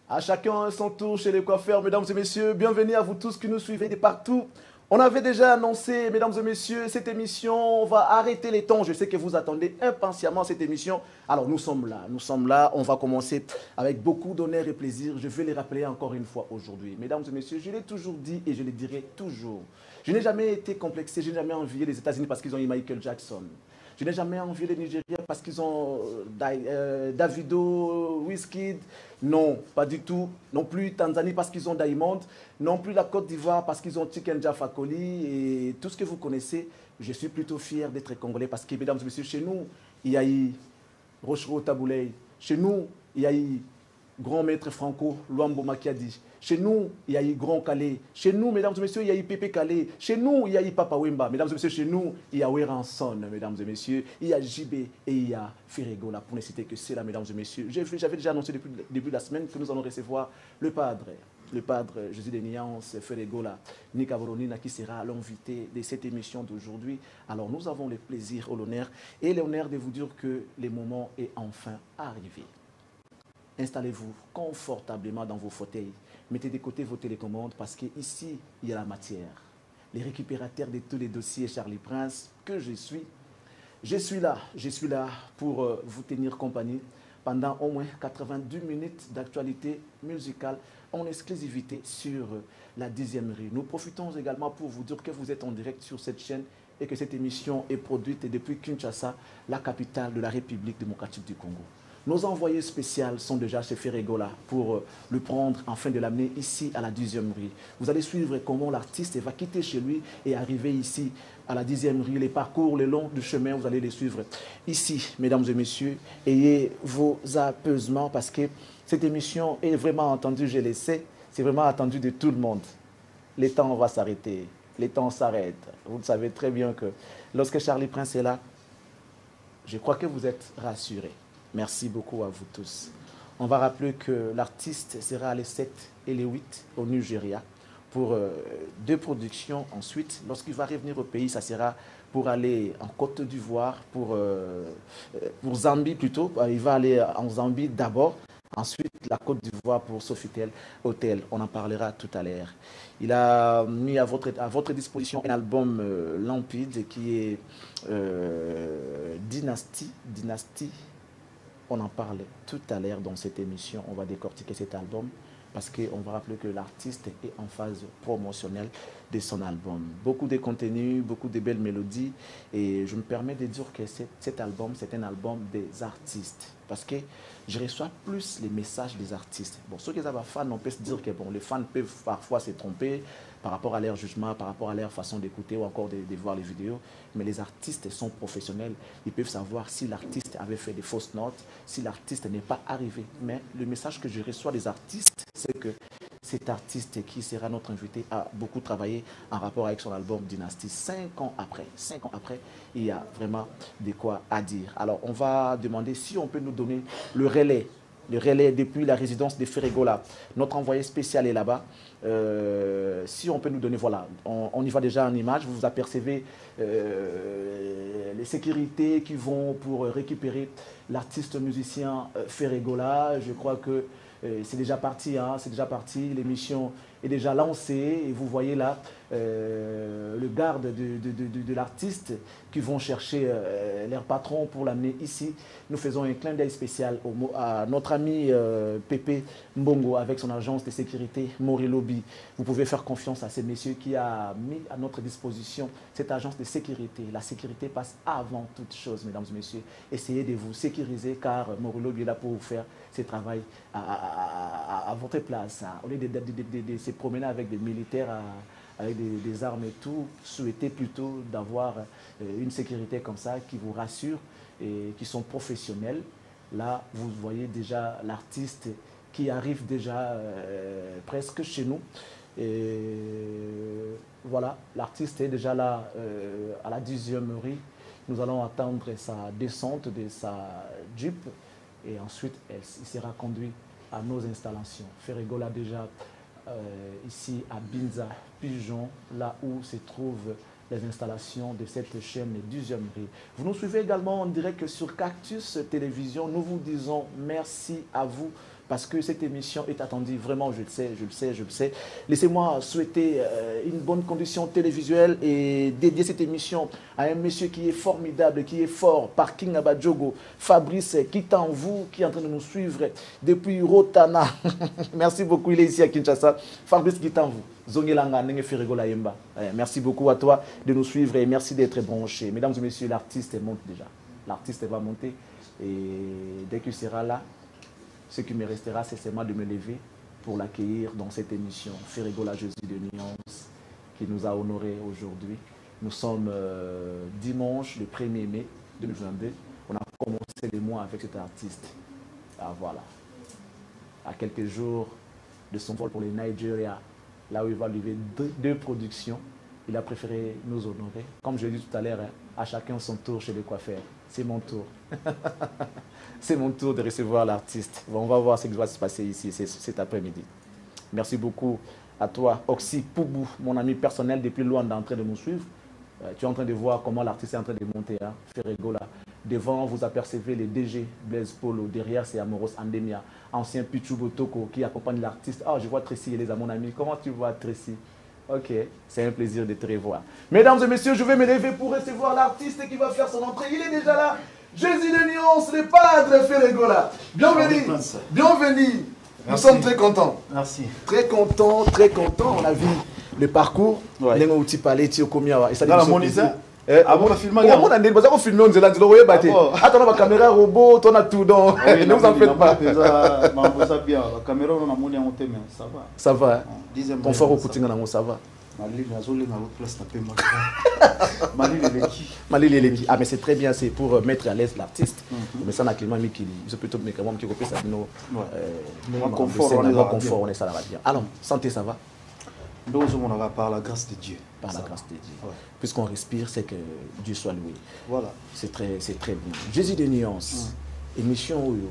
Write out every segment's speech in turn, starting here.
À chacun son tour chez les coiffeurs, mesdames et messieurs. Bienvenue à vous tous qui nous suivez de partout. On avait déjà annoncé, mesdames et messieurs, cette émission, on va arrêter les temps. Je sais que vous attendez impatiemment cette émission. Alors nous sommes là. On va commencer avec beaucoup d'honneur et plaisir. Je vais les rappeler encore une fois aujourd'hui. Mesdames et messieurs, je l'ai toujours dit et je le dirai toujours. Je n'ai jamais été complexé, je n'ai jamais envié les États-Unis parce qu'ils ont eu Michael Jackson. Je n'ai jamais envié les Nigériens parce qu'ils ont Davido, Wizkid. Non, pas du tout. Non plus Tanzanie parce qu'ils ont Diamond. Non plus la Côte d'Ivoire parce qu'ils ont Chicken Jaffa Koli. Et tout ce que vous connaissez, je suis plutôt fier d'être congolais parce que, mesdames et messieurs, chez nous, il y a eu Rochereau Taboulay. Chez nous, il y a eu Grand Maître Franco Luambo Makiadi. Chez nous, il y a eu Grand Calais. Chez nous, mesdames et messieurs, il y a eu Pépé Calais. Chez nous, il y a eu Papa Wemba. Mesdames et messieurs, chez nous, il y a Weranson, mesdames et messieurs. Il y a JB et il y a Ferregola, pour ne citer que cela, mesdames et messieurs. J'avais déjà annoncé depuis le début de la semaine que nous allons recevoir le padre Jésus de Niance, Ferregola, Nika Voronina, qui sera l'invité de cette émission d'aujourd'hui. Alors, nous avons le plaisir, l'honneur et l'honneur de vous dire que le moment est enfin arrivé. Installez-vous confortablement dans vos fauteuils. Mettez de côté vos télécommandes parce qu'ici, il y a la matière. Les récupérateurs de tous les dossiers Charlie Prince que je suis là pour vous tenir compagnie pendant au moins 90 minutes d'actualité musicale en exclusivité sur la 10e rue. Nous profitons également pour vous dire que vous êtes en direct sur cette chaîne et que cette émission est produite depuis Kinshasa, la capitale de la République démocratique du Congo. Nos envoyés spéciaux sont déjà chez Ferregola pour le prendre afin de l'amener ici à la 10e rue. Vous allez suivre comment l'artiste va quitter chez lui et arriver ici à la 10e rue. Les parcours le long du chemin, vous allez les suivre ici, mesdames et messieurs. Ayez vos apaisements parce que cette émission est vraiment entendue, je le sais, c'est vraiment attendu de tout le monde. Les temps va s'arrêter, les temps s'arrêtent. Vous le savez très bien que lorsque Charlie Prince est là, je crois que vous êtes rassurés. Merci beaucoup à vous tous. On va rappeler que l'artiste sera les 7 et les 8 au Nigeria pour 2 productions. Ensuite, lorsqu'il va revenir au pays, ça sera pour aller en Côte d'Ivoire, pour Zambie plutôt. Il va aller en Zambie d'abord. Ensuite, la Côte d'Ivoire pour Sofitel Hotel. On en parlera tout à l'heure. Il a mis à votre disposition un album limpide qui est Dynasty. On en parle tout à l'heure dans cette émission. On va décortiquer cet album parce qu'on va rappeler que l'artiste est en phase promotionnelle de son album. Beaucoup de contenu, beaucoup de belles mélodies. Et je me permets de dire que cet album, c'est un album des artistes. Parce que je reçois plus les messages des artistes. Bon, ceux qui sont fans, on peut se dire que bon, les fans peuvent parfois se tromper par rapport à leur jugement, par rapport à leur façon d'écouter ou encore de voir les vidéos. Mais les artistes sont professionnels. Ils peuvent savoir si l'artiste avait fait des fausses notes, si l'artiste n'est pas arrivé. Mais le message que je reçois des artistes, c'est que cet artiste qui sera notre invité a beaucoup travaillé en rapport avec son album Dynasty. 5 ans après, il y a vraiment de quoi à dire. Alors, on va demander si on peut nous donner le relais depuis la résidence de Ferregola. Notre envoyé spécial est là-bas. Si on peut nous donner, voilà, on y va déjà en image. Vous apercevez les sécurités qui vont pour récupérer l'artiste musicien Ferregola. Je crois que c'est déjà parti, hein, c'est déjà parti. L'émission est déjà lancée et vous voyez là le garde de l'artiste qui vont chercher leur patron pour l'amener ici. Nous faisons un clin d'œil spécial à notre ami Pépé Mbongo avec son agence de sécurité Morilobi. Vous pouvez faire confiance à ces messieurs qui a mis à notre disposition cette agence de sécurité. La sécurité passe avant toute chose, mesdames et messieurs. Essayez de vous sécuriser car Morilobi est là pour vous faire ce travail à votre place. Hein. Au lieu de se promener avec des militaires avec des armes et tout, souhaitez plutôt d'avoir une sécurité comme ça qui vous rassure et qui sont professionnels. Là, vous voyez déjà l'artiste qui arrive déjà presque chez nous. Et voilà, l'artiste est déjà là à la 10e rue. Nous allons attendre sa descente de sa Jeep et ensuite il sera conduit à nos installations. Ferregola déjà ici à Binza, Pigeon, là où se trouvent les installations de cette chaîne 10e rue. Vous nous suivez également en direct sur Cactus Télévision. Nous vous disons merci à vous parce que cette émission est attendue, vraiment, je le sais, je le sais, je le sais. Laissez-moi souhaiter une bonne condition télévisuelle et dédier cette émission à un monsieur qui est formidable, qui est fort, Parking Abadjogo, Fabrice Kitanvou, qui est en train de nous suivre depuis Rotana. Merci beaucoup, il est ici à Kinshasa. Fabrice Kitanvou. Merci beaucoup à toi de nous suivre et merci d'être branché. Mesdames et messieurs, l'artiste monte déjà. L'artiste va monter et dès qu'il sera là, ce qui me restera, c'est seulement de me lever pour l'accueillir dans cette émission. Ferregola Jésus de Nuance qui nous a honorés aujourd'hui. Nous sommes dimanche, le 1er mai 2022. On a commencé le mois avec cet artiste. Ah voilà. À quelques jours de son vol pour le Nigeria, là où il va livrer deux productions, il a préféré nous honorer. Comme je l'ai dit tout à l'heure, hein, à chacun son tour chez le coiffeur. C'est mon tour. C'est mon tour de recevoir l'artiste. Bon, on va voir ce qui va se passer ici cet après-midi. Merci beaucoup à toi, Oxy Poubou, mon ami personnel depuis Luanda, en train de nous suivre. Tu es en train de voir comment l'artiste est en train de monter, hein, Ferregola. Devant, vous apercevez les DG, Blaise Polo. Derrière, c'est Amoros Andemia, ancien Pichu Botoko qui accompagne l'artiste. Ah, je vois Tracy, elle est à mon ami. Comment tu vois Tracy? Ok, c'est un plaisir de te revoir. Mesdames et messieurs, je vais me lever pour recevoir l'artiste qui va faire son entrée. Il est déjà là. Jésus de Nuance, le padre Ferregola. Bienvenue. Bienvenue. Nous sommes très contents. Merci. Très contents, très contents. On a vu le parcours. Ouais. Ah bon, on a filmé. On a filmé, on a filmé. Attends, la caméra robot, on a tout dans. Ne vous en faites pas. Ça caméra, on a mon ça va. Ça va. Confort au couting, ça va. Ah, mais c'est très bien, c'est pour mettre à l'aise l'artiste. Mais ça, on a Clément Mikili. C'est plutôt qui copie ça. Confort, on est ça, va bien. Alors, santé, ça va? Nous, on va par la grâce de Dieu. Par la grâce de Dieu. Ouais. Puisqu'on respire, c'est que Dieu soit loué. Voilà. C'est très bien. Jésus de Nuance, émission Oyo,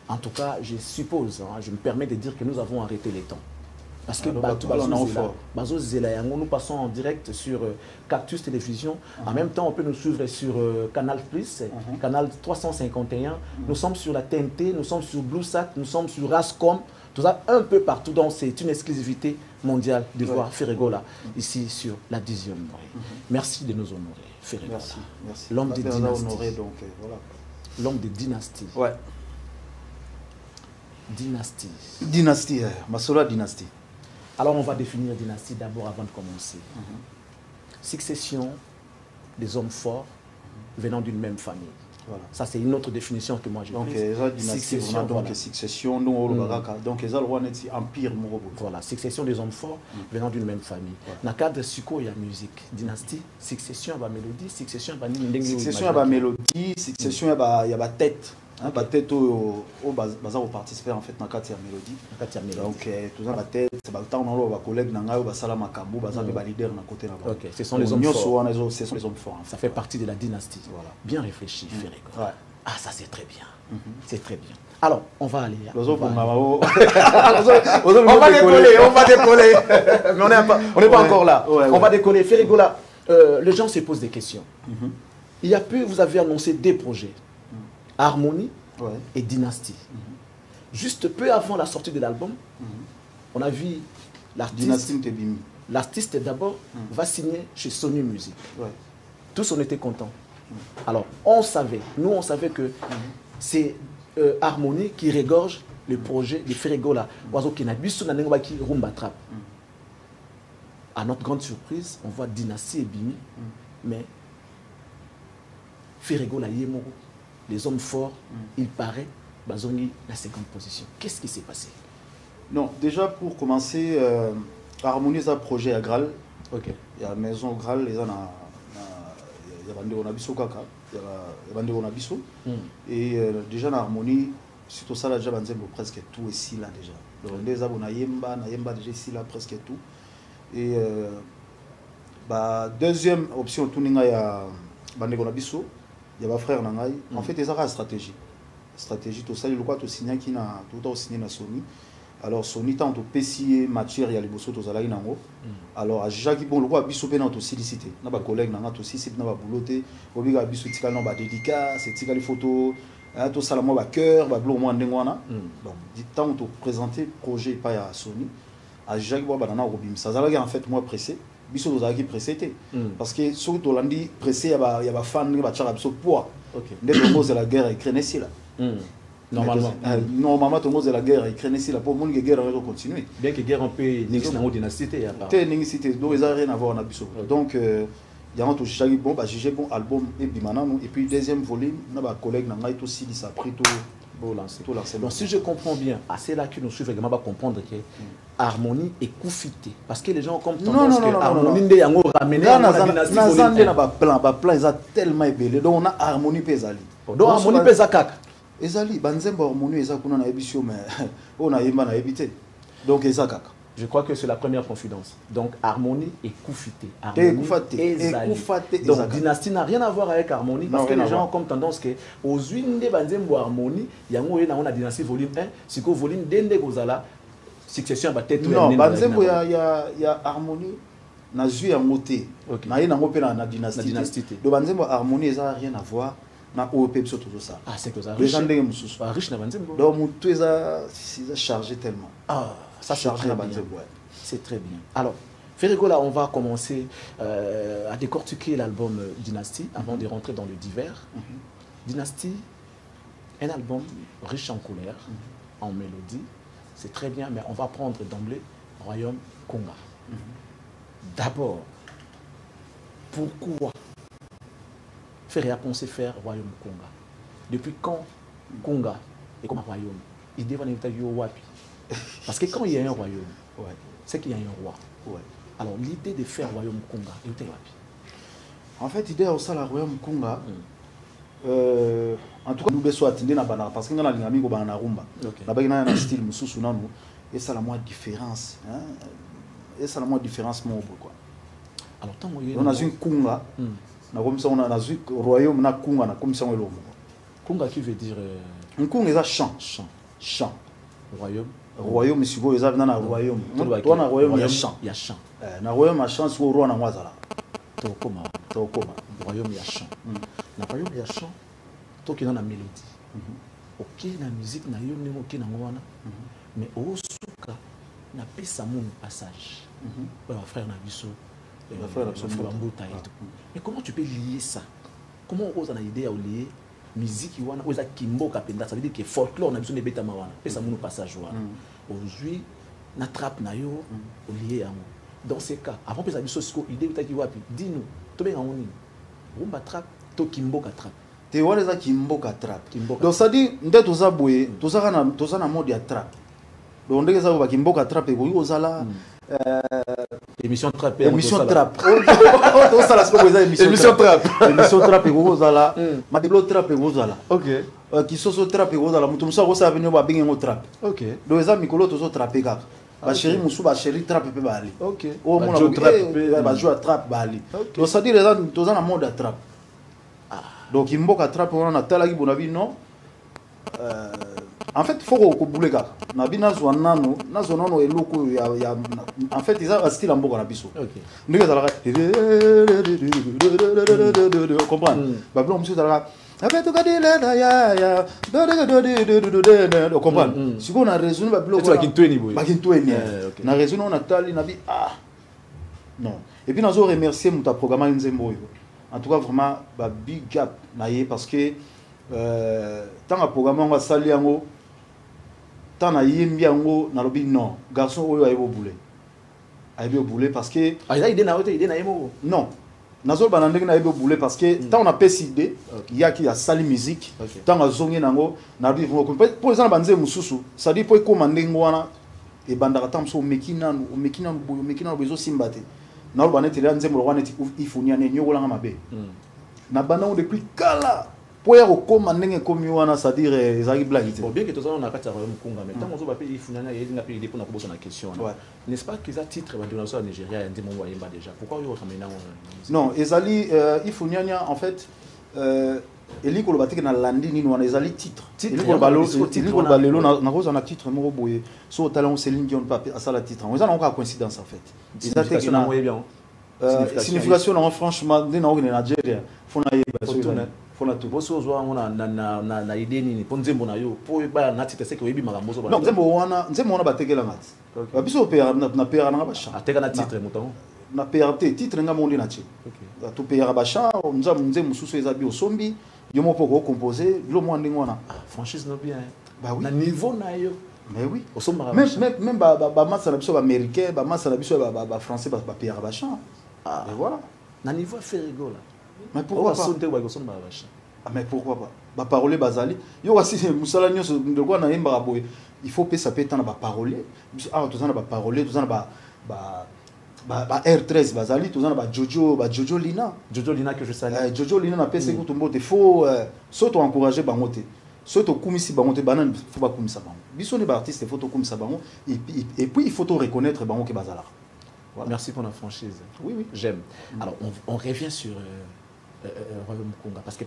en tout cas, je suppose, hein, je me permets de dire que nous avons arrêté les temps. Parce que nous passons en direct sur Cactus Télévision. En même temps, on peut nous suivre sur Canal Plus, Canal 351. Nous sommes sur la TNT, nous sommes sur BlueSat, nous sommes sur Rascom. Tout ça un peu partout. Donc, c'est une exclusivité mondiale de voir Ferregola ici sur la 10e. Merci de nous honorer, Ferregola. Merci. L'homme des dynasties. Voilà. L'homme des dynasties. Ouais. Dynastie. Dynastie, Massola dynastie. Alors, on va définir dynastie d'abord avant de commencer. Succession des hommes forts venant d'une même famille. Voilà. Ça, c'est une autre définition que moi j'ai prise. Donc, succession, donc, succession, donc, empire. Voilà, succession des hommes forts venant d'une même famille. Dans le cadre de Suko, il y a musique. Dynastie, succession, il y a mélodie, succession, il y a mélodie, succession, il y a tête. La tête au participer en fait dans la mélodie. Donc tout ça la tête, c'est le temps où les collègues n'ont salama kambu, les leaders dans côté là-bas. Ok, ce sont les hommes forts. Ce sont les hommes forts. Ça fait partie de la dynastie. Voilà. Bien réfléchi, Ferregola. Ouais. Ah, ça c'est très bien. C'est très bien. Alors, on va aller. On va décoller. Mais on n'est pas encore là. On va décoller. Ferregola, les gens se posent des questions. Il y a peu, vous avez annoncé des projets. Harmonie et Dynastie. Juste peu avant la sortie de l'album, on a vu l'artiste d'abord va signer chez Sony Music. Tous on était contents. Alors on savait que c'est Harmonie qui régorge le projet de Ferregola. À notre grande surprise, on voit Dynastie et Bimi, mais Ferregola Yemoro. Les hommes forts, il paraît, Bazongi, la 50e position. Qu'est-ce qui s'est passé? Non, déjà pour commencer, harmoniser un projet à Graal. Ok. Il y a la maison Graal, il y a et déjà en harmonie, surtout ça, déjà presque tout ici là déjà. Donc déjà déjà ici là presque tout. Et deuxième option, tout il y a Bandegonabiso. Il y a un frère Nangai. En fait, il y a une stratégie. Stratégie, tout ça, il y a signé qui n'a tout signé na Sony. Alors Sony tant au PCA matière il y a les bossos tous à nango. Alors à Jacques bon le roi biso pe na to sollicité. Na ba collègue na to aussi c'est na ba bouloté. Obiga biso tika na ba dédicace, c'est tika les photos tout ça, moi, cœur, bleu, moi, ndengwana. Donc, du temps où tu présentais le projet pas à Sony, à Jacques Bobanana Robim. Ça a en fait, moi, pressé. Biso doza qui pressé. Parce que surtout, on dit pressé, il y a des fans qui ont poids. Dès que c'est la guerre, il crée ici là. Normalement, tout le monde est la guerre, il crée ici là. Pour le monde, la guerre va continuer. Bien que la guerre, on peut n'existe dans dynastie. Dynastie, donc ils n'ont rien à voir avec Biso. Donc, il y a un tout jugé bon album et puis deuxième volume, on a un collègue qui a aussi dit ça pris tout lancé. Donc si je comprends bien, c'est là que nous suivons vraiment comprendre que harmonie est coufité parce que les gens ont comme tendance que harmonie n'est pas ramenée à la dynastie. Plan ils ont tellement ébélé donc on a harmonie pesali. Donc harmonie pesakak. Ezali banzembo harmonie eza kuna na ebisio mais on a yemba na ebité. Donc ezakak. Je crois que c'est la première confidence. Donc, harmonie et koufité. Donc, dynastie n'a rien à voir avec harmonie parce que les gens ont comme tendance que aux unes des banzembo harmonie, il y a une dynastie volume 1, si que volume dende gozala succession va être non, banzembo il y a harmonie na zui en moté. Na yena ngopé na dynastie. Donc banzembo harmonie ça rien à voir. Na OP tout ça. Ah, c'est que ça. Les gens des mususu. Riche na banzembo. Donc tout ça chargé tellement. Ah. Ça, c'est très bien. Alors, Ferrigo, là, on va commencer à décortiquer l'album Dynastie avant de rentrer dans le divers. Dynastie, un album riche en couleurs, en mélodie. C'est très bien, mais on va prendre d'emblée Royaume Kunga. D'abord, pourquoi Ferrigo a pensé faire Royaume Kunga? Depuis quand Kunga est comme un royaume? Il devait être Wapi. Parce que quand il y a un royaume, c'est qu'il y a un roi. Alors l'idée de faire royaume Kunga, il était Wapi? En fait, l'idée de faire le royaume Kunga, en tout cas, nous devons attendre parce que nous avons un rumba. Nous avons un style et ça la moins différence. Et ça la moins différence quoi. Alors tant on a une Kunga, on a un royaume na Kunga na comme ça on Kunga qui veut dire un Kunga c'est chant. Royaume si vous avez un royaume. Toi na royaume il y a chant. Il y a chant. Na royaume a chant sur roi na mwazala. Tokoma. Royaume il y a chant. Na royaume il y a chant. Toi qui dans la mélodie. OK la musique na yo ndemo OK na ngwana. Mais au suka na pesa mon passage. Frère na biso. Frère na biso mbota et tout. Mais comment tu peux lier ça? Comment on ose na idée à lier musique wana oza kimboka penda, ça veut dire que folklore na biso ne beta mawana pesa mon passage wana. Aujourd'hui na trap na yo au lié yango. Dans ces cas, avant pesa biso siko idée utaki wapi? Dis-nous. To benga ngoni. Rumba trap to kimboka trap. Te wale za kimboka trap. Donc ça dit nde toza boye, toza na mode ya trap. Donc ndenge za ba kimboka trap e ko ozala émission trap. Émission trap. On ça la siko boza émission trap. Émission trap e ko ozala. Madelo trap e ko ozala. OK. Qui soso trap e ko ozala. Mutu musa ko sa venir ba bingo trap. OK. Donc eza mikolo tozo trapper kaka. Ba chéri musu ba chéri trap pe ba ali. OK. O mona ba jouer trap ba ali. Donc ça dit les gens toza na mode trap. Donc imboka trap on a talaki bonabi non. En fait il faut ko boulega na bina zo nano na zo nano eloko ya en fait ils ont un style mboka na biso. OK. Ndenge za la comprendre. Ba blanc monsieur za la avec tout gadila ya comprendre. Si on a raison ba blanc ba kintoeni boy. Ba kintoeni. Na raison on a tali na bi non. Et puis nous avons remercié mon programme Nzembo. En tout cas vraiment ba big up naie parce que tant que programme on va saluer yango tant na yembi yango na lobi non garçon oyo ayebo boulé parce que il a idée na idée na yemo non nazo ba ndenge na ayebo boulé parce que tant on a pécidé il y a qui a sali musique tant a zongi nango na lobi pour exemple banze mususu ça dit pour commander ngwana et bandaka tant so mekina bezo simbate na lo banete la nzembo rwana ti ifunia ne nyokola nga mabe na banda on depuis kala pour y recommander ndenge komi wana c'est-à-dire ezaki blague te bien que tous on a kata royaume Kunga mais tant on va payer ifunia na yinga payer pour na kobosa na question n'est-ce pas qu'ils a titre ba dinosaure au Nigeria ndimo wa yemba déjà pourquoi yo ramena non ezali ifunia en fait eliko lo bateke na landi nini wana ezali titre eliko lo balelo na koza na titre moko boye so talent Céline Dion pas ça la titre on ezana encore coïncidence en fait signification na moye bien signification non franchement de na Nigeria fona pour la tout. Bosso ozoa na idée nini pour nzembo na yo pour ba na titre c'est que yebi makambo zo ba. Non, nzembo wana batekela ngati. Ba biso pera na pera na ba champ. Ateka na titre mutango. Na pera te titre nga monde na chi. OK. To pera ba champ, nzembo mususu ezabi osombi, yo mo poko composer, lo mo ndingo na. Franchise no bien. Bah oui. Na niveau na yo. Mais oui. Même ba massa na biso ba américain, ba massa na biso ba français ba pera ba champ. Et voilà. Na niveau Ferrigo là. Mais pourquoi pas? Mais pourquoi pas? Ba parole bazali. Yo aussi musala nyonso ndoko na yemba boye. Il faut pesa peta na ba parole. Ah tous na ba parole, tous na ba R13 bazali, tous na ba Jojo Lina. Jojo Lina que je salue. Jojo Lina na pesa ko tumbo te faut surtout encourager bango te. Surtout kumisi bango te banan faut ba kumisa bango. Biso ne ba artiste faut to kumisa bango et puis il faut to reconnaître bango ke bazala. Voilà. Merci pour la franchise. Oui, oui. J'aime. Alors, on revient sur Royaume Conga, parce que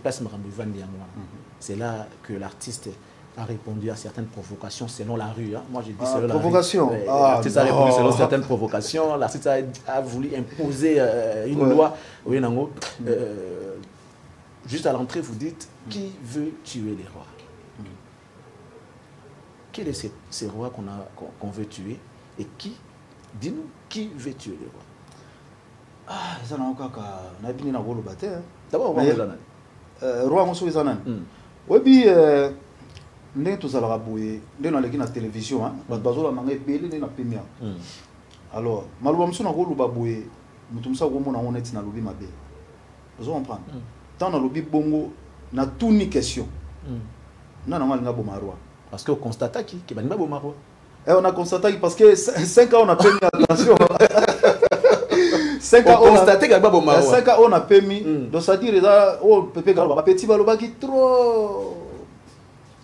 c'est là que l'artiste a répondu à certaines provocations selon la rue. Hein. Moi, j'ai dit selon provocation. La rue. L'artiste a répondu selon certaines provocations. L'artiste a voulu imposer une loi. Oui, non, juste à l'entrée, vous dites qui veut tuer les rois? Quel est ces rois qu'on veut tuer et qui? Dis-nous, qui veut tuer les rois? Ah, ça n'a aucun cas. On a bien na rôle batté. D'abord, roi Mozanan. Roi Mozo Zanan. Oui, puis, nous tous à la raboué, nous dans la télévision, hein. Bazola mangé belé, nous na pemia. Alors, malheureusement, nous na rôle baboué, nous tous ça vraiment na honnête na lobby mabé. Vous comprenez? Tant na lobby bongo, na tout ni question. Non, non, on a bon roi. Parce que on constate qui va pas bon roi. Et on a constaté parce que 5 ans on a permis attention. 5 ans on a constaté qu'il y a pas bon roi. 5 ans on a permis. Donc ça dit déjà oh Pépé Galoba petit baloba qui trop.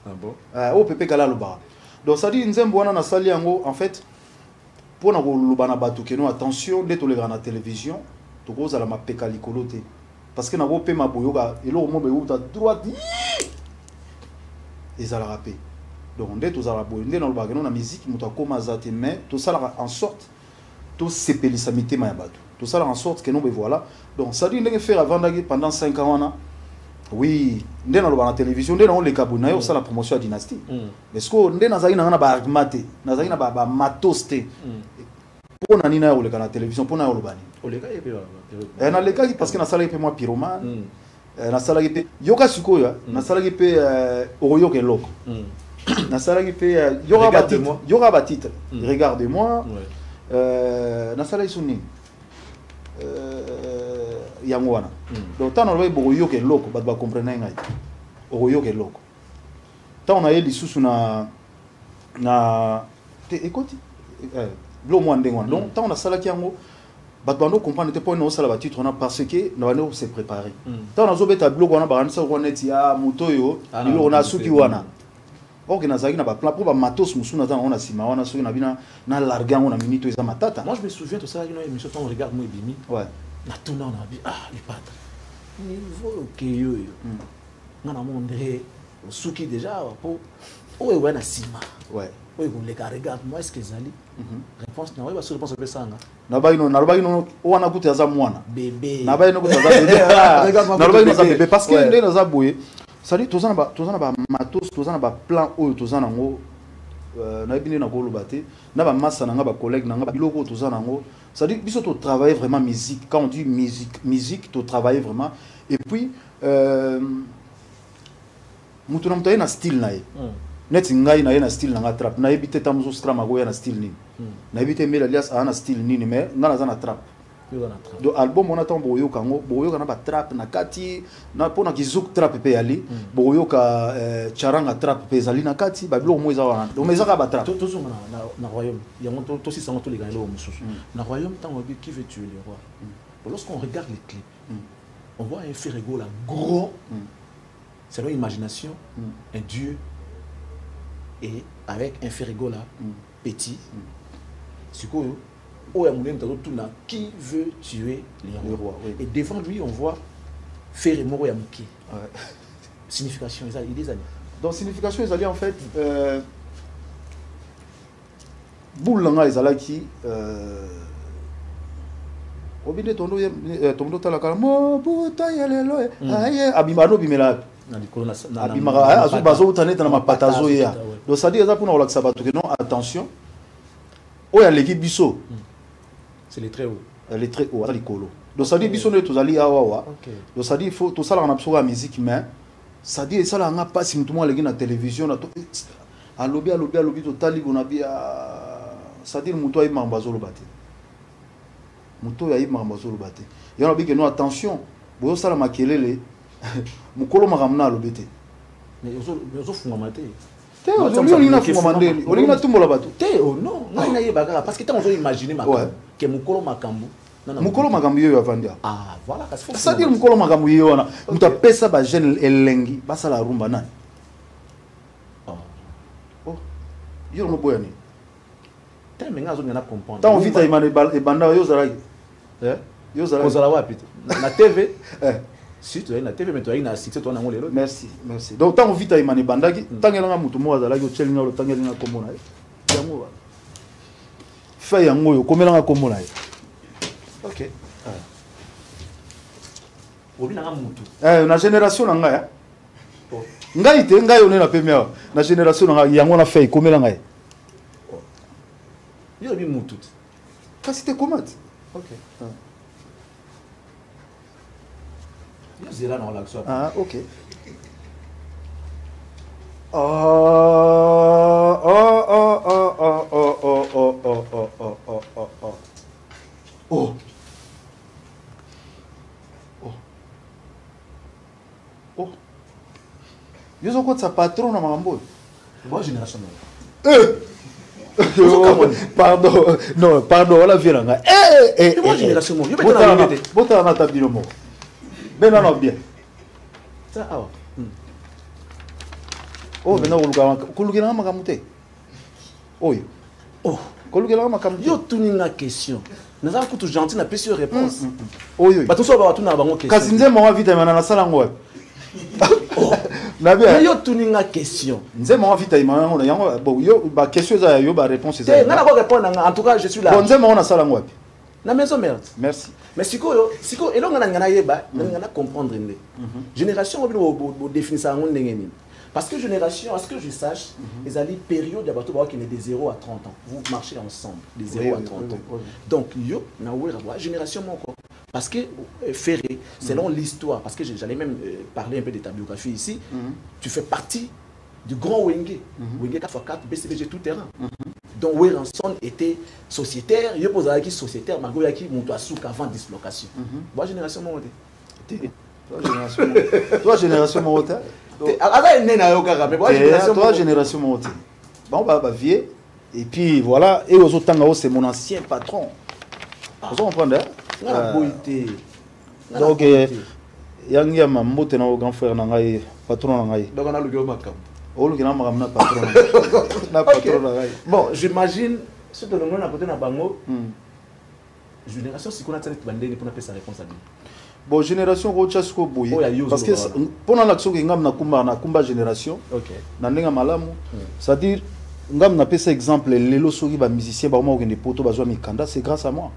Ah bon? Oh Pépé Galoba. Donc ça dit nzembo wana na sali yango en fait pour na koloba na batu que nous attention dès to le na télévision to koza la mapeka likolo te parce que na bo pe maboyoka elo mo be uta droite. Et ça la rapé. Donc on est tous à la boue, on est dans le bagage, on a musique, on a comme azate, mais tout ça en sorte, tout c'est pélissamité mayabatou. Tout ça en sorte que nous voilà. Donc ça dit qu'on faire avant d'aller pendant 5 ans, oui, on est dans la télévision, on est dans les cabounaïs, on ça la promotion à dynastie. Parce qu'on est dans la bargmate, dans la matoste. Pour on a nina ou la télévision, pour on a le bani. On les gars, et dans les cas parce que dans la salle il peut moi pyromane, dans la salle il peut yoga sukoya, dans la salle il peut oroyo que loko. Nasalaki pe yoga titre regarde-moi nasala isuni yango wana donc tant on va boyo ke loko ba comprendre ngai oyo ke loko tant on a eu lisusu na écoute lo mo ndengo donc tant on a salaki yango ba bando comprendre te point no sala ba titre on a parce que na bano se préparer tant on a zobeta blog wana ba nsa ko neti ya motoyo ilo on a suki wana. Ok, na zaki na ba plan pour ba matos musuna za on a sima on a so na bina na larga on a minito eza matata. Moi je me souviens de ça, une émission on regarde moi bimi. Ouais. Na tuna on a dit ah le padre. Niveau que yo. On a montré suki déjà pour ouais na sima. Ouais. Oui, vous les regarde moi est-ce que zali? Réponse na ouais ba so réponse pe sanga. Na ba ino wana kuta za mwana. Bébé. Na ba ino kuta za bébé. Na ba ino za bébé parce que ndé na za boye. C'est-à-dire tozana ba matos tozana ba plan oyo tozana ngo na bine na ko lobate na ba massa na nga ba collègue na nga ba biloko tozana ngo c'est-à-dire biso to travailler vraiment musique quand on dit musique to travailler vraiment et puis mutu na mutaye na style na ye net ngai na ye na style na nga trap na ebite tamuzo scrum agoya na style nini na ebite mela alias ana style nini mais ngana za na trap. Donc album on attend boyo kango boyo kana ba trap na kati na pona kizuk trap pe ali boyo ka charanga trap pe zali na kati ba bilo moiza wana donc mais ça ba trap tout na royaume il y a tout si ça tous les gars là au mususu na royaume tant qui veut tuer les rois lorsqu'on regarde les clips on voit un Ferrigo là gros c'est l'imagination un dieu et avec un Ferrigo là petit c'est quoi qui veut tuer les rois. Oui. Et devant lui, on voit Ferremoro Yamuki. Ouais. Signification, il y a des années. Donc, signification, ils allaient en fait. Boulanga, ils allaient qui. obinde tondo tala kala mo buta yelelo aye abimano bimela abimaka azu bazo utaneta na mapatazo ya donc ça dit ça pour na sabato que non attention o ya leki biso c'est les très haut ali kolo donc ça dit biso ne tozali awa donc ça dit il faut to sala na biso la musique mais ça dit ça la nga passe mutu mo leki na télévision na to alobi to tali bona bia ça dit mutu ayi mambazo lo bate mutu ayi mambazo lo bate yana bi que non attention bo sala makelele mukolo makamna lobete mais ozo funga mate te ozo na funga mandeli oli na tumbola bato te non na yebaka parce que tant ozo imaginer makambo que mukolo makambo mukolo makambo yo avandia voilà ça dire mukolo makambo yo wana muta pesa ba jeune elengi basala rumba nani yo no boyani te menga zo ngana comprendre tant vita imane banda yo zalaki yo zalaki kozala wapi na TV si tu es na TV mais tu as une cité toi na ngolelo merci donc tant vita imane bandaki tangelanga mutu mo azalaki ochelinga lo tangelinga komona yango fa yango yo komelanga komona ok obi na mutu na génération na ngai ngai te ngai on est na première na génération na ngai yango na fa komelanga yo bi mutu kasi te komati ok yo zela na relaxo ok yo zo kotsa patron na mambo moi génération pardon wala violanga moi génération yo peut-être bota na tabilo mo ben non bien ça maintenant kolukela makamute oyo kolukela makamute yo tuninga question naza kutu gentil na pesi réponse oyo bato so ba tuna bango question kasi nze mo vita mana na sala ngo na bien yo tuninga question nze mo vita mana yango bon yo ba question za yo ba réponse za na ko répondre en tout cas je suis là bon nze mo na sala ngo na maison merde merci mais siko elonga na ngana yeba na ngana comprendre ndé génération bo définir ça ngo ndenge nini parce que génération à ce que je sache les alliés période ya bato ba qui est de 0 à 30 ans vous marchez ensemble de 0 à 30 ans donc yo na wera génération moko parce que Ferré selon l'histoire parce que j'allais même parler un peu de ta biographie ici tu fais partie du grand Wenge Wenge 4x4 BCBG tout terrain donc Weranson était sociétaire il posait qui sociétaire malgré qui monto souk avant dislocation moi génération moko toi génération moko toi génération montée. Bon bah vieux et puis voilà et aux autres temps c'est mon ancien patron. Vous comprenez donc yangi ya mambote na grand frère na ngai patron na ngai. Donc on a le gars makam. Oh le gars makam na patron. Na patron na ngai. Bon, j'imagine ce que nous on a côté na bango. Génération si qu'on a tenu bandeni pour na faire sa réponse à lui. Bon génération rochasko boye parce que pendant l'action que ngam na kumba génération na ndenga malamu c'est à dire ngam na pesa exemple lelo soki ba musicien ba mo ngende poto bazwa mikanda c'est grâce à moi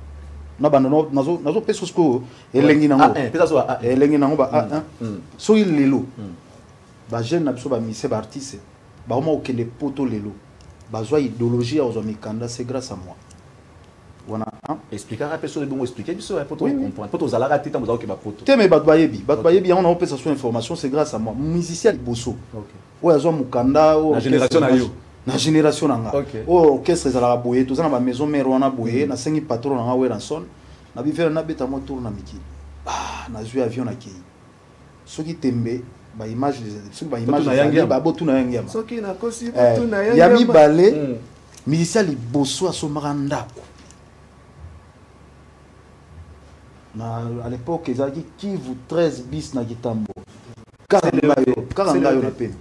na bana nazo pesa sko elengi nango pesa so elengi nango ba a1 soki lelo ba jeune na biso ba musicien ba artiste ba mo ngende poto lelo bazwa idéologie aux mikanda c'est grâce à moi. Voilà, expliquer à personne bon expliquer biso pour comprendre pour aux alaka tita moza ke ba poto te me batbayebi on a pesa so information c'est grâce à moi musicien bosso OK oya zo mukanda o génération na yo na génération nanga o orchestre za boye to za na ba maison mère wana boye na sengi patron nanga Weranson na bivela na beta mo tour na miki na zui avion na ki soki tembe ba image soki ba image ba botu na yangi soki na kosi botu na yangi ya mi balé musicien bosso aso marandako. À l'époque, ils ont dit qui vous 13 bis na gitambo. Karangayo na peine.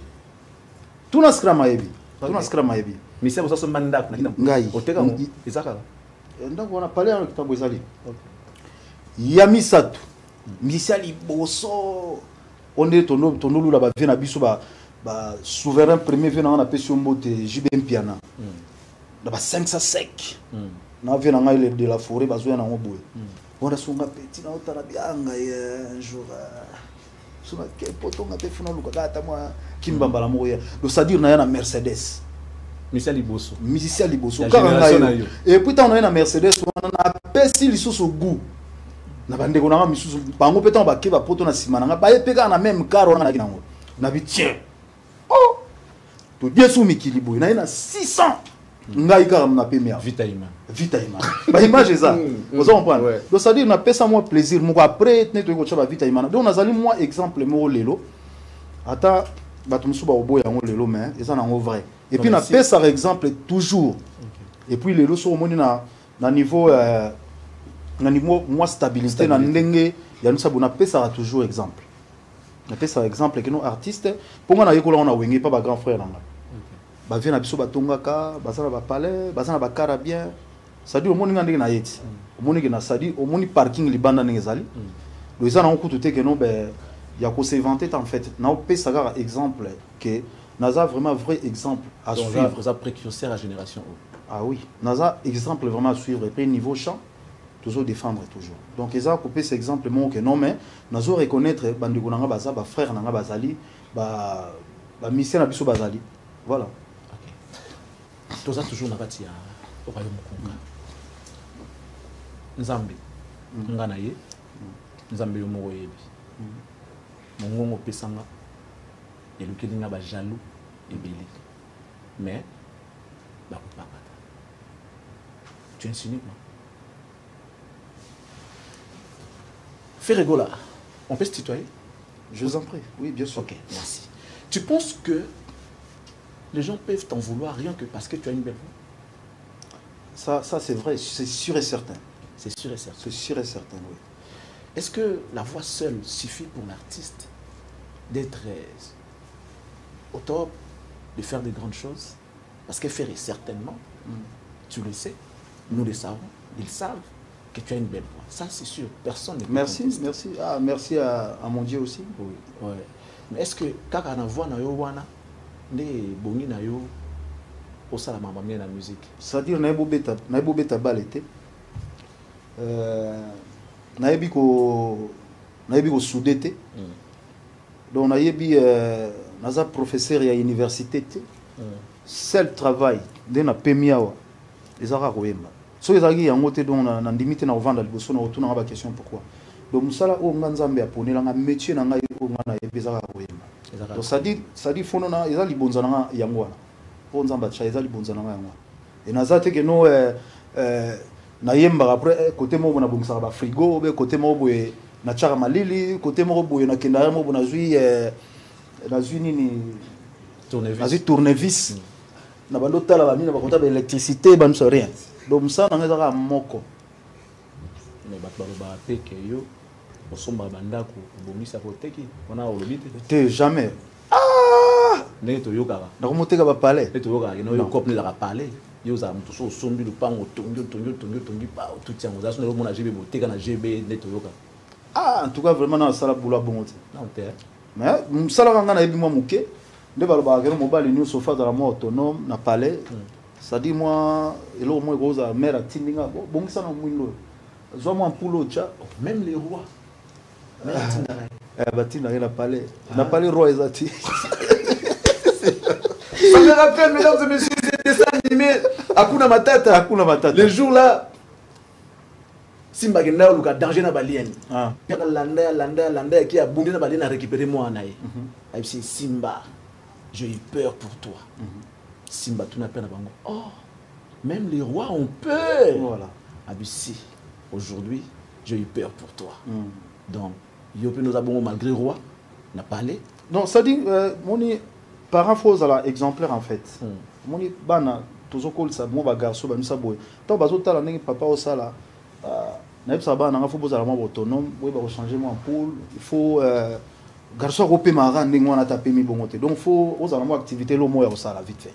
Tout na skramaebi. Tout na skramaebi. Mais c'est pour ça mandak na gitambo. Ngai. Oteka mo ezaka. Donc on a parlé avec gitambo ezali. Yami Satou. Misali boso. On est tono la ba vena biso ba souverain premier vena on a pesio mbote JBM Piana. Da ba 5 sec. Na vena ngai de la forêt bazoya na ngoboye. on a son petit na otala bianga un jour son que poto nga pe funa lukaka moi kimbambala moya donc ça dire na Mercedes musicien liboso et puis on a na Mercedes on a pesi lisusu goût na bande ko na misusu bango petan ba ke ba poto na simana nga ba epeka na même car on a nango na bi tiens oh to diesu mikilibo na 600 ngai ka na pemia vita ima ba image ça vous comprenez donc ça dire na pesa moi plaisir mo après neto ko chaba vita ima donc nazali moi exemple mo lelo ata bato musu ba oboya ngo lelo mais eza nango vrai et puis na pesa par exemple toujours et puis lelo so moni na niveau moi stabilité na ndenge ya nous sabona pesa toujours exemple na pesa exemple que nos artistes pour moi na yekola on a wengé pas ba grand frère nanga ba vient na biso batongaka bazana ba palais bazana ba cara bien ça dit au monde ndenge na yeti au monde que na ça dit au monde parking libanda ndenge zali do ezana on kutu te que non ben ya ko s'inventer en fait na pesa gar exemple que naza vraiment vrai exemple à suivre ça précurseur à génération ah oui naza exemple vraiment à suivre et puis niveau chant toujours défendre toujours donc eza couper cet exemple mon que non mais nazo reconnaître bandiko nanga baza ba frère nanga bazali ba mission na biso bazali voilà OK toza toujours na kati ya royaume Congo nzambe ngana ye nzambe yo moko yebi mongongo pesanga elukeli nga ba jaloux ebeli mais ba kupaka tu insinues moi Ferregola, on peut se tutoyer? Je vous en prie, oui, bien sûr. Ok, merci. Tu penses que les gens peuvent t'en vouloir rien que parce que tu as une belle voix? Ça c'est vrai, c'est sûr et certain. C'est sûr et certain. C'est sûr et certain, oui. Est-ce que la voix seule suffit pour l'artiste d'être au top, de faire de grandes choses? Parce que faire est certainement, tu le sais, nous le savons, ils savent que tu as une belle voix. Ça, c'est sûr. Personne ne peut merci. Ah, merci à mon Dieu aussi. Oui. Ouais. Mais est-ce que quand on a voix na yo wana, ne bongi na yo au salama bien la musique? C'est-à-dire na beta balete. Na yebi ko soudete. Donc na yebi naza professeur ya université. Seul travail de na pemiawa. Ezara roema. So ezaki yango te donc na ndimite na ovanda liboso na otuna ba question pourquoi donc musala o nganzambe aponela nga métier na ngai o ngana ebezaka koyemba donc ça dit fono na ezali libonza na yango wana po nzamba cha ezali libonza na yango et nazate que no na yemba après côté mo na bongisa ba frigo be côté mo boye na chara malili côté mo boye na kenda mo na zui nini tournevis na bando tala ba nini ba comptable électricité ba nous rien donc ça na ngeza moko mais bato ba peke yo osomba bandako bomisa koteki wana olobite te jamais ndenge toyokaka na komoteka ba palais ndenge toyokaka no yo kopne la palais yo za mutu so sombi lupango tongi pa tout yango za so mona GB boteka na GB ndenge toyoka en tout cas vraiment na sala boula bongo te non te mais musala kanga na yebi mwa muke nde baloba kero mobile ni sofa dans la mort autonome na palais ça dit moi et là moi goza mère tindinga bon ça na mwindo zo moi poulo cha même les rois batina na palais na palais roi ezati ça me rappelle mesdames et messieurs ces dessins animés Hakuna Matata les jours là Simba kenda luka danger na balien landa qui a bondi na balien a récupérer moi nae c'est Simba j'ai eu peur pour toi Simba tu n'as pas bango. Oh, même les rois ont peur. Voilà. Abissi, aujourd'hui, j'ai eu peur pour toi. Donc, Yopé nous avons malgré roi, n'a pas allé. Non, ça dit, mon parent faux à la exemplaire en fait. Mon bana, tous au col ça, mon garçon, ben nous saboué. Tant bazo tala n'engue papa au sala. Naïb sabana, n'engue faut poser la main autonome. Oui, bah changer mon poule. Il faut garçon repé maran n'engue on a tapé mi bongoté. Donc faut aux alamans activité l'homme au sala vite fait.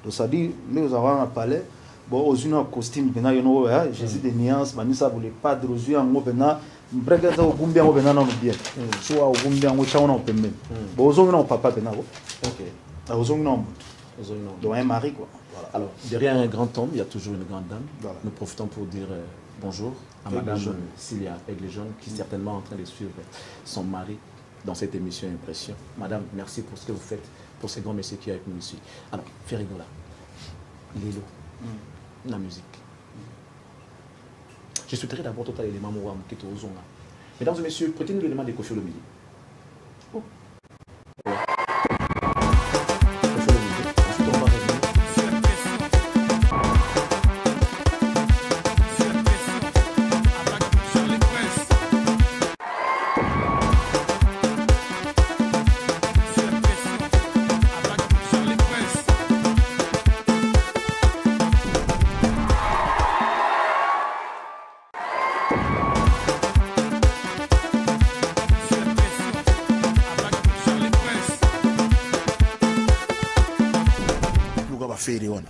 Donc ça dit, nous avons un palais, bon, aux une costume, Jésus des nuances, Manissa voulait pas de rosu en Mopena, Bregaza au Gumbia au Benana bien, soit au Gumbia au Chaon en Pemben. Bon, aux hommes, papa Benavo. Ok. Aux hommes, donc un mari, quoi. Voilà. Alors, derrière un grand homme, il y a toujours une grande dame. Voilà. Nous profitons pour dire bonjour à Madame Cilia Aigle-Jaune, qui est certainement en train de suivre son mari dans cette émission Impression. Madame, merci pour ce que vous faites, pour ces grands messieurs qui sont avec nous ici. Alors, Ferrigola, Lelo, la musique. Je souhaiterais d'abord tout à l'élément qui est au Zonga. Mesdames et messieurs, prêtez-nous l'élément de Kofi Olomide. Oh. Ouais. Kofi Olomide. Ensuite, on va revenir.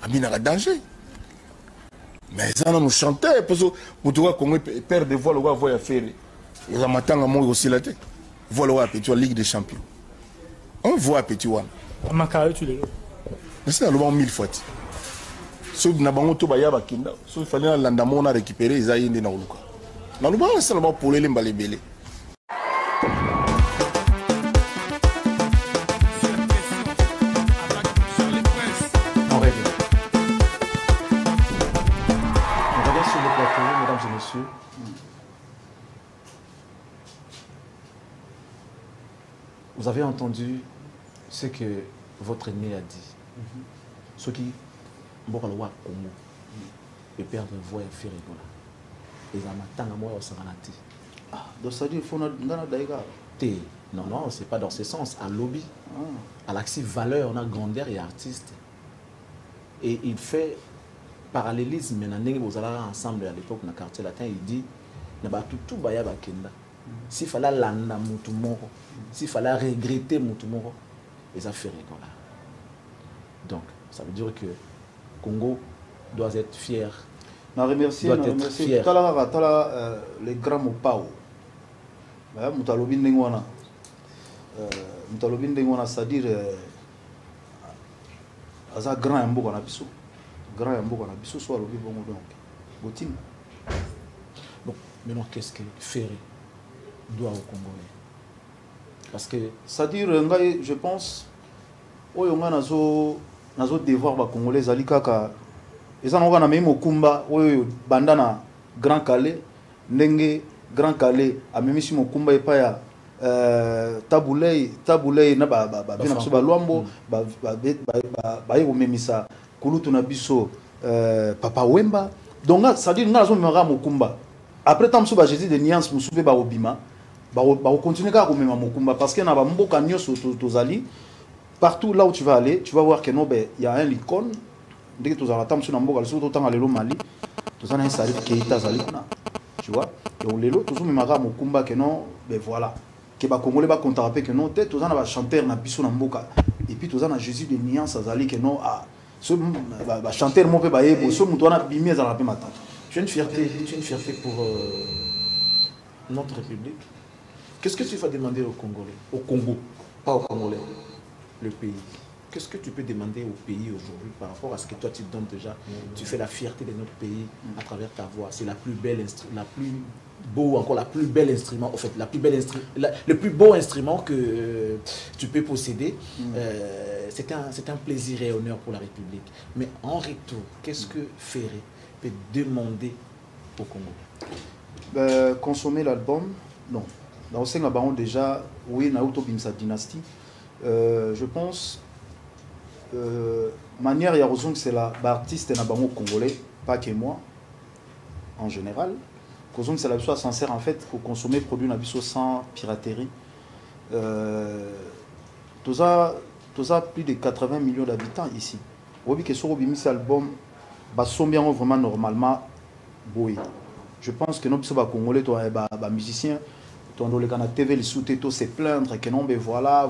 Abinaka danger. Mais ça nous chantait parce que pour toi qu'on perd de voix le gars voit faire. Il a matanga moi aussi la tête. Voilà petit Ligue des Champions. On voit petit one. Makaro tu le. Mais c'est le bon 1000 fois. So na bango to baya bakinda. So il fallait landa mona récupérer Isaïe na uluka. Na luba c'est le bon pour les mbalebele. Vous avez entendu ce que votre aîné a dit. Ceux qui vont au Congo et perdre voix et faire rigoler. Les amateurs, moi, au Saranati. Ah, donc ça dit qu'il faut d'ailleurs. Non, non, c'est pas dans ce sens. À lobby, à l'axis valeur, on a grandeur et artiste. Et il fait parallélisme. Maintenant, vous allez ensemble à l'époque, dans le quartier latin, il dit tout baya bakenda. S'il fallait landa mutumoro, s'il fallait regretter mutumoro, et ça fait rigoler. Donc, ça veut dire que Congo doit être fier. Je remercie les grands Mopao. Moutalobi Ndengwana. C'est-à-dire, Aza grand Yambo Kanabiso. Grand Yambo Kanabiso, soit Lobi Bongo donc. Botim. Bon, maintenant, qu'est-ce que Ferré doit au Congolais? Parce que. C'est-à-dire, je pense, Oyonga nazo devoir ba Congolais alikaka. Et ça, on a même au Kumba, bandana Grand Calais, Ndenge Grand Calais, a même si mon Kumba est pas ya Taboulay na ba bien absolument Luambo, ba memisa Kulutu na biso Papa Wemba. Donc ça dit nga zo mera mo Kumba. Après tant ba Jésus de nuance musube ba obima, ba continuer ka ko mema mo Kumba parce que na ba mboka nyoso tozali partout là où tu vas aller, tu vas voir que non ben il y a un icône. Dès que tu as la table sur la mboka, surtout autant à l'élo Mali, tu as un salif qui est à Zalipna. Tu vois? Et au l'élo, tu as un Mokumba que non, ben voilà. Que les Congolais va contraper que non, tu as un chanteur na biso na mboka. Et puis tu as un Jésus de nuance à Zali que non, ah, ce chanteur mon peu baïe, ce mouton a bimé à la paix matin. Tu as une fierté pour notre République. Qu'est-ce que tu vas demander aux Congolais? Au Congo, pas aux Congolais, le pays. Qu'est-ce que tu peux demander au pays aujourd'hui par rapport à ce que toi tu donnes déjà? Tu fais la fierté de notre pays à travers ta voix. C'est la plus belle, la plus beau, encore la plus belle instrument, en fait, le plus beau instrument que tu peux posséder. C'est un plaisir et honneur pour la République. Mais en retour, qu'est-ce que Ferré peut demander au Congo? Consommer l'album, non. Dans le Sénégal, déjà, oui, Naoto Bimsa Dynastie. Je pense. Manière il y a raison que c'est l'artiste congolais, pas que moi en général. Raison que c'est la chose sincère en fait pour consommer produits nabiso sans piraterie. Tous a plus de 80 millions d'habitants ici. Oui que sur cet album sont bien vraiment normalement boy. Je pense que nous sommes congolais, musiciens. Dans le canal TV, les sous-tétos se plaindre que non, mais voilà.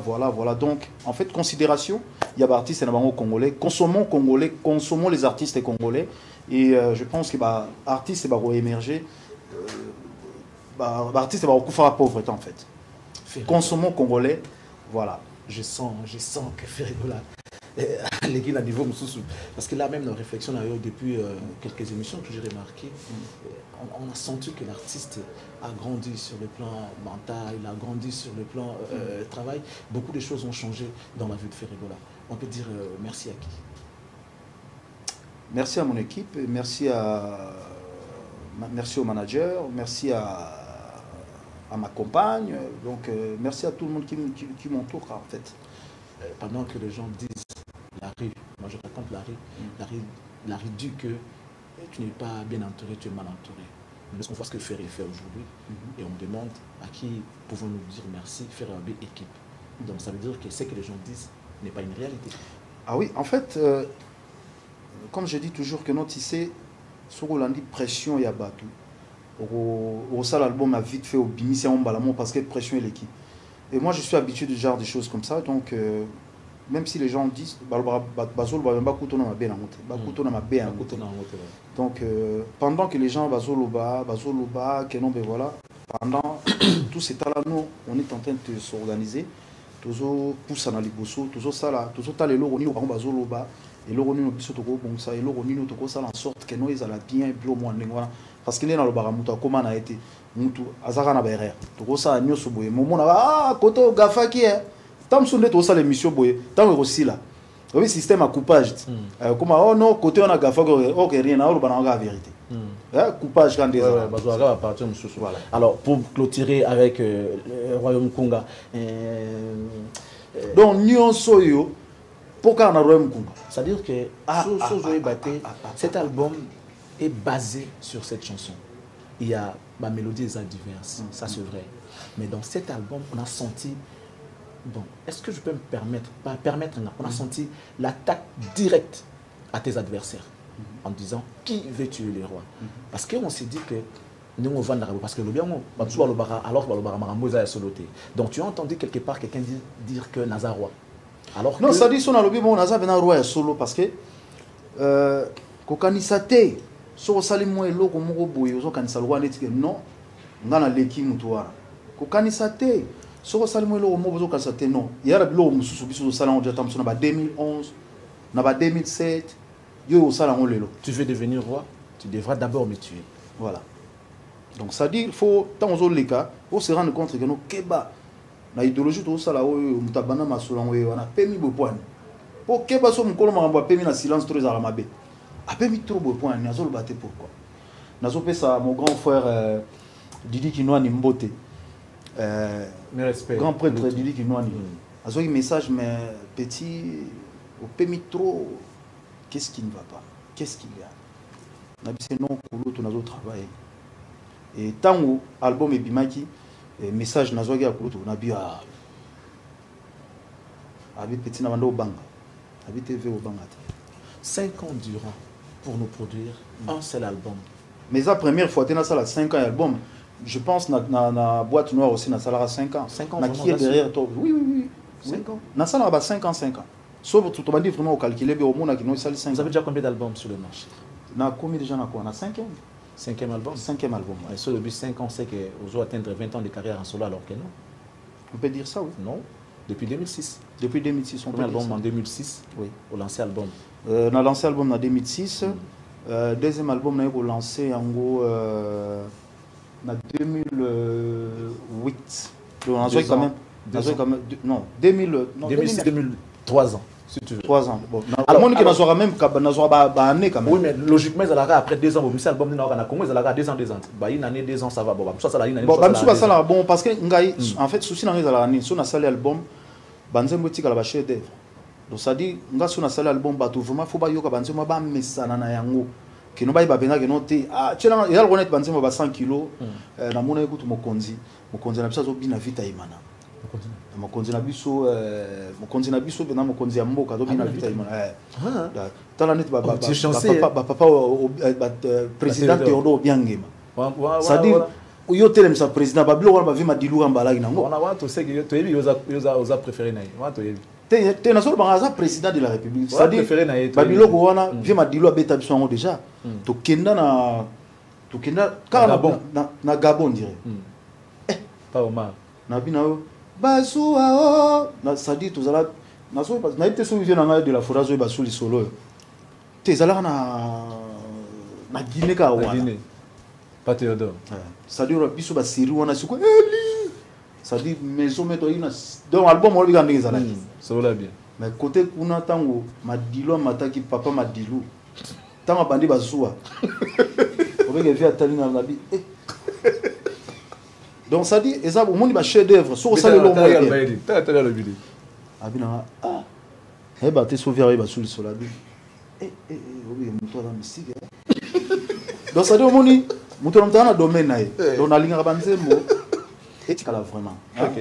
Donc, en fait, considération, il y a des artistes congolais. Consommons les artistes congolais. Et je pense que les artistes vont émerger. Les artistes vont faire la pauvreté, en fait. Consommons congolais, voilà. Je sens que Ferrigola. l'équipe à niveau Moussoussou. Parce que là même, dans la réflexion, depuis quelques émissions que j'ai remarqué, on a senti que l'artiste a grandi sur le plan mental, il a grandi sur le plan travail. Beaucoup de choses ont changé dans la vie de Ferregola. On peut dire merci à qui? Merci à mon équipe, merci au manager, merci à ma compagne, donc merci à tout le monde qui m'entoure en fait. Pendant que les gens disent la rue, moi je raconte la rue dit que tu n'es pas bien entouré, tu es mal entouré. Lorsqu'on voit ce que Ferré fait aujourd'hui, et on demande à qui pouvons-nous dire merci, Ferré AB équipe. Donc ça veut dire que ce que les gens disent n'est pas une réalité. Ah oui, en fait, comme je dis toujours que notre tissé, sur on dit pression et abattu. Au seul album a vite fait au bimisi en balamon parce que pression est l'équipe. Et moi je suis habitué de genre des choses comme ça, donc même si les gens disent donc pendant que les gens bazoloba, que non ben voilà, pendant tout cet temps là nous on est en train de s'organiser, toujours pousse dans les bossos, toujours ça là, toujours t'as les loroni au bazoloba et loroni no biso toko bon ça et loroni no toko ça en sorte que nous ils allaient bien bio moins voilà parce qu'il est dans le baramuta comment a été mutu azaka na berère toko ça nyoso boye momo na ah koto gafa qui est tant sonde to ça l'émission boye tant aussi là oui système à coupage comme oh non côté on a gafa ok rien na le bananga la vérité coupage quand des voilà. Alors pour clôturer avec Royaume Kunga donc nyonso yo pourquoi on a Royaume Kunga c'est-à-dire que cet album est basé sur cette chanson. Il y a ma mélodie diverses, ça c'est vrai. Mais dans cet album, on a senti, bon, est-ce que je peux me permettre, on a senti l'attaque directe à tes adversaires en disant qui veut tuer les rois. Parce qu'on s'est dit que nous on va parce que le bien alors donc tu as entendu quelque part quelqu'un dire que Nazar roi. Alors non, ça dit son alobi bon Nazar ben roi solo parce que kokanisate so sali mo eloko moko boye ozo kanisa lwa neti non ngana leki mutu wana kokanisate so sali mo eloko moko ozo kanisate non yara bilo mususu biso sala on jata musona ba 2011 na ba 2007 yo osala ngo lelo. Tu veux devenir roi, tu devras d'abord me tuer. Voilà. Donc ça dit il faut tant ozo leka on se rendre compte que no keba na idéologie to sala o mutabana masula ngo wana pemi bo point po keba so mukolo makambo pemi na silence to ezala mabe. Après, il trop beau point. Nazo le battre pourquoi? Nazo fait ça mon grand frère Didi Kinoani Mbote. Grand prêtre Didi Kinoani. Nazo un message mais petit au pémi trop. Qu'est-ce qui ne va pas? Qu'est-ce qu'il y a? Nabi c'est non coulo to nazo travailler. Et tant où album et bimaki message nazo ga coulo to nabi a. Abi petit na bando banga. Abi TV au banga. 5 ans durant pour nous produire un seul album. Mais la première fois, tu as ça 5 ans album. Je pense que la boîte noire aussi, ça a 5 ans. 5 ans. Qui est derrière toi? Oui. 5 ans. Ça a 5 ans. Sauf que tu vas dire vraiment au calculer, au monde qui nous 5 ans. Vous avez déjà combien d'albums sur le marché? Combien de gens on a 5 ans. 5e album? 5e album. Et sur le but 5 ans, c'est que vous allez atteindre 20 ans de carrière en solo alors que non. On peut dire ça, oui. Non. Depuis 2006. Depuis 2006, on peut dire ça. Premier album en 2006. Oui. Au lancé album. On a lancé l'album en 2006. Deuxième album, on a lancé en gros en 2008. Donc, on a quand même. Non, 2006, 2003 ans. Si tu veux. 3 ans. Bon, alors, on a même année quand même. Oui, mais logiquement, après 2 ans, vous album, on a comment ils ont 2 ans, 2 ans. Bah, une année, 2 ans, ça va. Bon, ça, ça, une année. Bon, parce que, en fait, souci dans les années, si on a salé l'album, Banzembo tika la chef d'œuvre. Donc ça dit, on a sur un album, vraiment, faut pas y avoir Banzembo ba mesana na yango. Que no ba iba benga que no te. Ah, tu as le reconnaître Banzembo ba 100 kilos. Na mona écoute mokonzi na biso zo bina vita imana. Mokonzi na biso bena mokonzi ya mboka zo bina vita imana. Tala net ba papa président Théodore Biangema. Ça dit yo telem sa président babilo wana bavi madilu amba lagi nango on a watu seki to yebi yoza préféré na watu yebi te na solo bangaza président de la république ça dit babilo ko wana vi madilu abeta biso ngo déjà to kenda na Gabon dirait pas Omar na bina bazua na ça dit tozala nayebi te soki vie na ngai de la forage oyo basuli solo oyo te ezalaka na guine kaka wana pas Théodore c'est-à-dire biso basérie wana siko eli c'est-à-dire maison meto ayi na donc album olobi kaka ndenge ezalaki solola bien mais côté kuna ntango madilo amataki papa madilo ntango abandi bazuwa obeke vi atali na bi donc ça dit eza omoni bachef d'œuvre so osala elongo abinanga ayeba te so vi ayeba solisolo abi obi moto aza misike donc ça dit omoni moto na moto aza na domaine na ye donc nalingaka banzembo etikala vraiment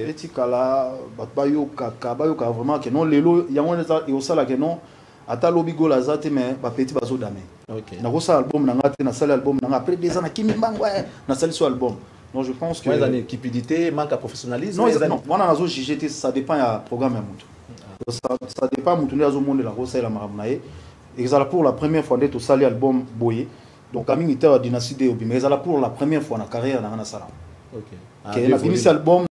etikala bato bayokaka vraiment ke non lelo yango eosala ke non ata lobi gol aza te mais bapeti bazodame nakosala album na nga te nasali album na nga après 2 ans nakimi mbango nasali so album donc je pense que une cupidité manque à professionnalisme non wana nazo juger te ça dépend ya programme ya moto ça dépend moto nde azomonela kosalela makambo na ye ezala pour la première fois nde tosali album boye donc kamingi te ya dynastie de obi mais ezala pour la première fois na carrière na nga nasala na binisi album